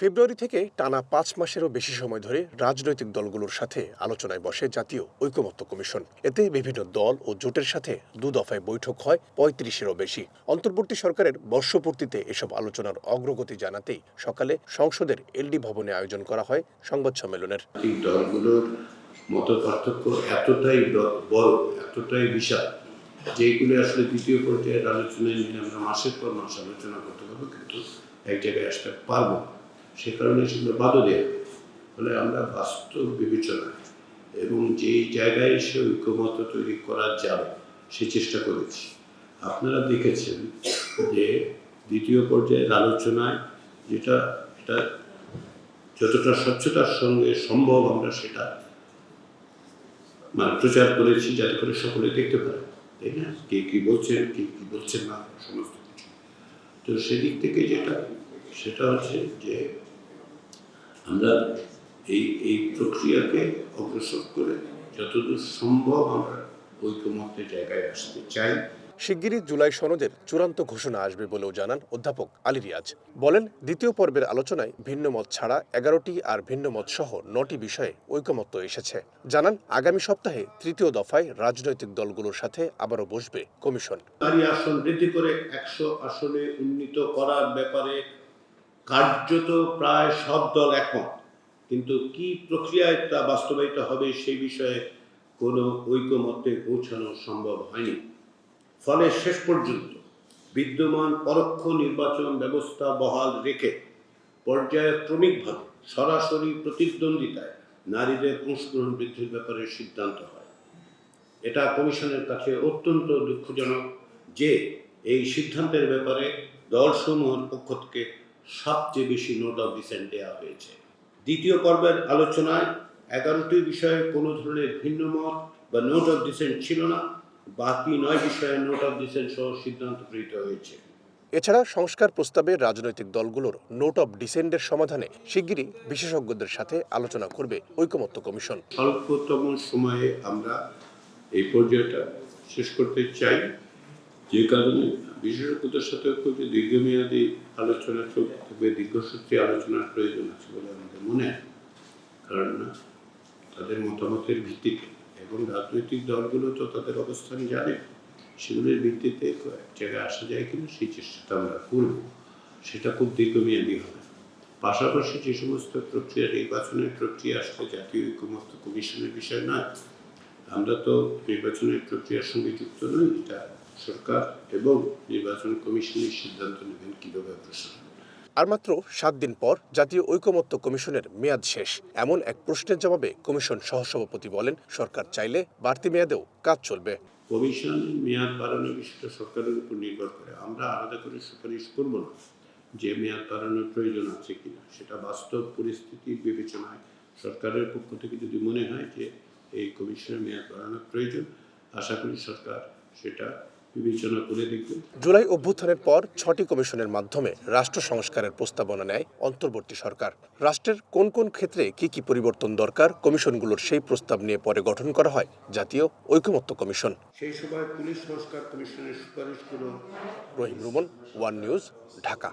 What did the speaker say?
ফেব্রুয়ারি থেকে টানা ৫ মাসেরও বেশি সময় ধরে রাজনৈতিক দলগুলোর সাথে আলোচনায় বসে জাতীয় ঐকমত্য কমিশন। এতে বিভিন্ন দল ও জোটের সাথে দফায় বৈঠক হয় ৩৫-এরও বেশি। অন্তর্বর্তী সরকারের বর্ষপূর্তিতে এসব আলোচনার অগ্রগতি জানাতেই সকালে সংসদের এলডি ভবনে আয়োজন করা হয় সংবাদ সম্মেলনের। দলগুলোর মত পার্থক্য এতটাই বড়, এতটাই বিশাল, যেগুলো আসলে দ্বিতীয় পর্যায়ের আলোচনায় নিয়ে আমরা মাসের পর মাস আলোচনা করতে পারবো, কিন্তু এক জায়গায় আসতে পারবো। সে কারণে সেগুলো বাদও দেওয়া। ফলে আমরা বাস্তব বিবেচনা এবং যেই জায়গায় এসে ঐক্যমত্য তৈরি করা যাবে সে চেষ্টা করেছি। আপনারা দেখেছেন যে দ্বিতীয় পর্যায়ের আলোচনায় এটা যতটা স্বচ্ছতার সঙ্গে সম্ভব আমরা সেটা প্রচার করেছি, যাতে করে সকলে দেখতে পারে, তাই না, কে কি বলছেন, কে কি বলছেন না, সমস্ত কিছু। তো সেদিক থেকে সেটা হচ্ছে যে আমরা এই প্রক্রিয়াকে অগ্রসর করে যতদূর সম্ভব আমরা ঐকমত্যের জায়গায় আসতে চাই। শিগগিরই জুলাই সনদের চূড়ান্ত ঘোষণা আসবে বলেও জানান অধ্যাপক আলী রিয়াজ। বলেন, দ্বিতীয় পর্বের আলোচনায় ভিন্ন মত ছাড়া 11টি আর ভিন্ন মত সহ 9টি বিষয়ে ঐকমত্য এসেছে। জানান, আগামী সপ্তাহে তৃতীয় দফায় রাজনৈতিক দলগুলোর সাথে আবারও বসবে কমিশন। নারী আসন বৃদ্ধি করে 100 আসনে উন্নীত করার ব্যাপারে কার্যত প্রায় সব দল একমত, কিন্তু কি প্রক্রিয়ায় তা বাস্তবায়িত হবে সেই বিষয়ে কোনো ঐকমত্যে পৌঁছানো সম্ভব হয়নি। ফলে শেষ পর্যন্ত বিদ্যমান পরোক্ষ নির্বাচন ব্যবস্থা বহাল রেখে পর্যায়ক্রমিকভাবে সরাসরি প্রতিদ্বন্দ্বিতায় নারীদের অংশগ্রহণ বৃদ্ধির ব্যাপারে সিদ্ধান্ত হয়। এটা কমিশনের কাছে অত্যন্ত দুঃখজনক যে এই সিদ্ধান্তের ব্যাপারে দলসমূহের পক্ষ থেকে সবচেয়ে বেশি নোট অফ ডিসেন্ট দেওয়া হয়েছে। দ্বিতীয় পর্বের আলোচনায় 11টি বিষয়ে কোনো ধরনের ভিন্ন মত বা নোট অফ ডিসেন্ট ছিল না। বাকি 9 বিষয়ে নোট অফ ডিসেন্ট সহ সিদ্ধান্ত গৃহীত হয়েছে। এছাড়া সংস্কার প্রস্তাবে রাজনৈতিক দলগুলোর নোট অফ ডিসেন্টের সমাধানে শিগগিরই বিশেষজ্ঞদের সাথে আলোচনা করবে ঐকমত্য কমিশন। স্বল্পতম সময়ে আমরা এই পর্যায়টা শেষ করতে চাই, যে কারণে বিশেষজ্ঞদের সাথে খুব দীর্ঘমেয়াদী আলোচনা চলতে হবে, দীর্ঘসূত্রী আলোচনার প্রয়োজন আছে বলে আমাদের মনে হয়। কারণ তাদের মতামতের ভিত্তিতে এবং রাজনৈতিক দলগুলো তো তাদের অবস্থান জানে, সেগুলোর ভিত্তিতে এক জায়গায় আসা যায় কিনা সেই চেষ্টাটা আমরা করব। সেটা খুব দীর্ঘমেয়াদী হবে। পাশাপাশি যে সমস্ত প্রক্রিয়া, নির্বাচনের প্রক্রিয়া আসলে জাতীয় ঐকমত্য কমিশনের বিষয় নয়, আমরা তো নির্বাচনের প্রক্রিয়ার সঙ্গে যুক্ত নই। এটা সরকার এবং নির্বাচন কমিশনের সিদ্ধান্ত নেবেন কিভাবে অগ্রসর। আর মাত্র 7 দিন পর জাতীয় ঐকমত্য কমিশনের মেয়াদ শেষ। এমন এক প্রশ্নের জবাবে কমিশন সহসভাপতি বলেন, সরকার চাইলে বাড়তি মেয়াদেও কাজ চলবে। কমিশন মেয়াদ বাড়ানোর বিষয়টা সরকারের উপর নির্ভর করে। আমরা আলাদা করে সুপারিশ করব না যে মেয়াদ বাড়ানোর প্রয়োজন আছে কিনা। সেটা বাস্তব পরিস্থিতির বিবেচনায় সরকারের পক্ষ থেকে যদি মনে হয় যে এই কমিশনের মেয়াদ বাড়ানোর প্রয়োজন, আশা করি সরকার সেটা বিবেচনা করে দেখবে। জুলাই অভ্যুত্থানের পর 6টি কমিশনের মাধ্যমে রাষ্ট্র সংস্কারের প্রস্তাবনা নেয় অন্তর্বর্তী সরকার। রাষ্ট্রের কোন কোন ক্ষেত্রে কি কি পরিবর্তন দরকার, কমিশনগুলোর সেই প্রস্তাব নিয়ে পরে গঠন করা হয় জাতীয় ঐকমত্য কমিশন। সেই সময় পুলিশ সংস্কার কমিশনের সুপারিশগুলো। রহিম রুমন, ওয়ান নিউজ, ঢাকা।